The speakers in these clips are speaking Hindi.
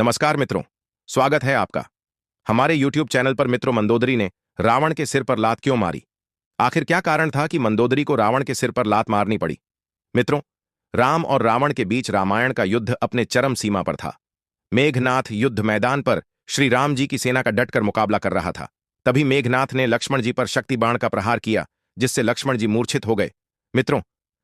नमस्कार मित्रों, स्वागत है आपका हमारे YouTube चैनल पर। मित्रों, मंदोदरी ने रावण के सिर पर लात क्यों मारी? आखिर क्या कारण था कि मंदोदरी को रावण के सिर पर लात मारनी पड़ी? मित्रों, राम और रावण के बीच रामायण का युद्ध अपने चरम सीमा पर था। मेघनाथ युद्ध मैदान पर श्री राम जी की सेना का डटकर मुकाबला कर रहा था। तभी मेघनाथ ने लक्ष्मण जी पर शक्ति बाण का प्रहार किया, जिससे लक्ष्मण जी मूर्छित हो गए। मित्रों,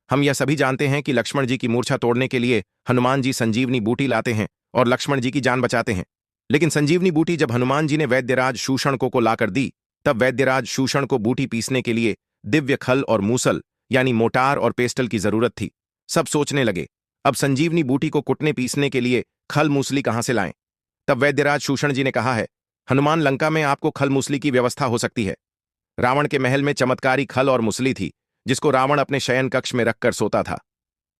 हम यह सभी जानते हैं कि लक्ष्मण जी की मूर्छा तोड़ने के लिए हनुमान जी संजीवनी बूटी लाते हैं और लक्ष्मण जी की जान बचाते हैं। लेकिन संजीवनी बूटी जब हनुमान जी ने वैद्यराज शूषण को लाकर दी, तब वैद्यराज शूषण को बूटी पीसने के लिए दिव्य खल और मूसल यानी मोटार और पेस्टल की जरूरत थी। सब सोचने लगे, अब संजीवनी बूटी को कुटने पीसने के लिए खल मूसली कहां से लाएं? तब वैद्यराज शूषण जी ने कहा है, हनुमान, लंका में आपको खल मूसली की व्यवस्था हो सकती है। रावण के महल में चमत्कारी खल और मूसली थी, जिसको रावण अपने शयन कक्ष में रखकर सोता था।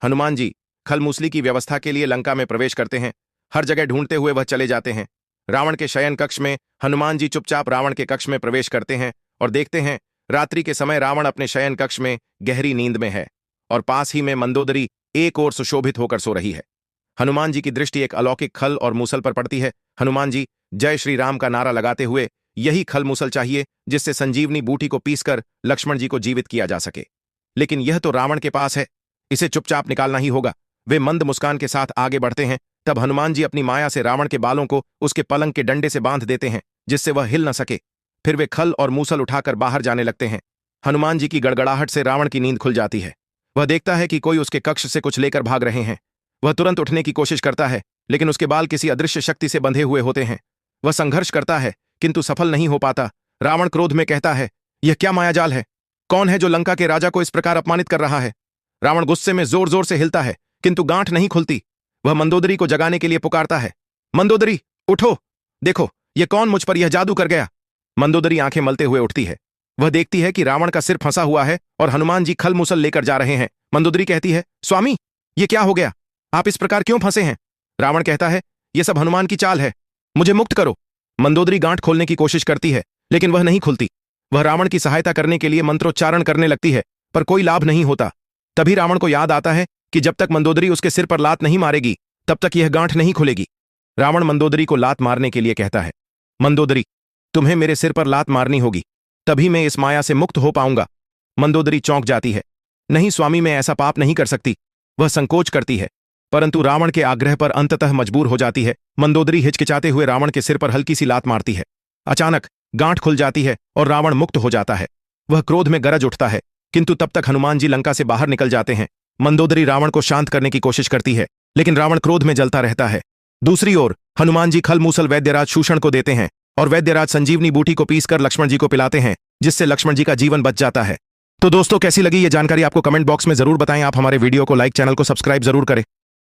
हनुमान जी खल मूसली की व्यवस्था के लिए लंका में प्रवेश करते हैं। हर जगह ढूंढते हुए वह चले जाते हैं। रावण के शयन कक्ष में हनुमान जी चुपचाप रावण के कक्ष में प्रवेश करते हैं और देखते हैं रात्रि के समय रावण अपने शयन कक्ष में गहरी नींद में है और पास ही में मंदोदरी एक ओर सुशोभित होकर सो रही है। हनुमान जी की दृष्टि एक अलौकिक खल और मूसल पर पड़ती है। हनुमान जी जय श्री राम का नारा लगाते हुए, यही खल मूसल चाहिए जिससे संजीवनी बूटी को पीसकर लक्ष्मण जी को जीवित किया जा सके। लेकिन यह तो रावण के पास है, इसे चुपचाप निकालना ही होगा। वे मंद मुस्कान के साथ आगे बढ़ते हैं। तब हनुमान जी अपनी माया से रावण के बालों को उसके पलंग के डंडे से बांध देते हैं, जिससे वह हिल न सके। फिर वे खल और मूसल उठाकर बाहर जाने लगते हैं। हनुमान जी की गड़गड़ाहट से रावण की नींद खुल जाती है। वह देखता है कि कोई उसके कक्ष से कुछ लेकर भाग रहे हैं। वह तुरंत उठने की कोशिश करता है, लेकिन उसके बाल किसी अदृश्य शक्ति से बंधे हुए होते हैं। वह संघर्ष करता है, किंतु सफल नहीं हो पाता। रावण क्रोध में कहता है, यह क्या मायाजाल है? कौन है जो लंका के राजा को इस प्रकार अपमानित कर रहा है? रावण गुस्से में जोर जोर से हिलता है, किंतु गांठ नहीं खुलती। वह मंदोदरी को जगाने के लिए पुकारता है, मंदोदरी उठो, देखो यह कौन मुझ पर यह जादू कर गया। मंदोदरी आंखें मलते हुए उठती है। वह देखती है कि रावण का सिर फंसा हुआ है और हनुमान जी खल मूसल लेकर जा रहे हैं। मंदोदरी कहती है, स्वामी, यह क्या हो गया? आप इस प्रकार क्यों फंसे हैं? रावण कहता है, यह सब हनुमान की चाल है, मुझे मुक्त करो। मंदोदरी गांठ खोलने की कोशिश करती है, लेकिन वह नहीं खुलती। वह रावण की सहायता करने के लिए मंत्रोच्चारण करने लगती है, पर कोई लाभ नहीं होता। तभी रावण को याद आता है कि जब तक मंदोदरी उसके सिर पर लात नहीं मारेगी, तब तक यह गांठ नहीं खुलेगी। रावण मंदोदरी को लात मारने के लिए कहता है, मंदोदरी, तुम्हें मेरे सिर पर लात मारनी होगी, तभी मैं इस माया से मुक्त हो पाऊंगा। मंदोदरी चौंक जाती है, नहीं स्वामी, मैं ऐसा पाप नहीं कर सकती। वह संकोच करती है, परंतु रावण के आग्रह पर अंततः मजबूर हो जाती है। मंदोदरी हिचकिचाते हुए रावण के सिर पर हल्की सी लात मारती है। अचानक गांठ खुल जाती है और रावण मुक्त हो जाता है। वह क्रोध में गरज उठता है, किंतु तब तक हनुमान जी लंका से बाहर निकल जाते हैं। मंदोदरी रावण को शांत करने की कोशिश करती है, लेकिन रावण क्रोध में जलता रहता है। दूसरी ओर हनुमान जी खल मूसल वैद्यराज शूषण को देते हैं और वैद्यराज संजीवनी बूटी को पीसकर लक्ष्मण जी को पिलाते हैं, जिससे लक्ष्मण जी का जीवन बच जाता है। तो दोस्तों, कैसी लगी ये जानकारी आपको कमेंट बॉक्स में जरूर बताएं। आप हमारे वीडियो को लाइक, चैनल को सब्सक्राइब जरूर करें।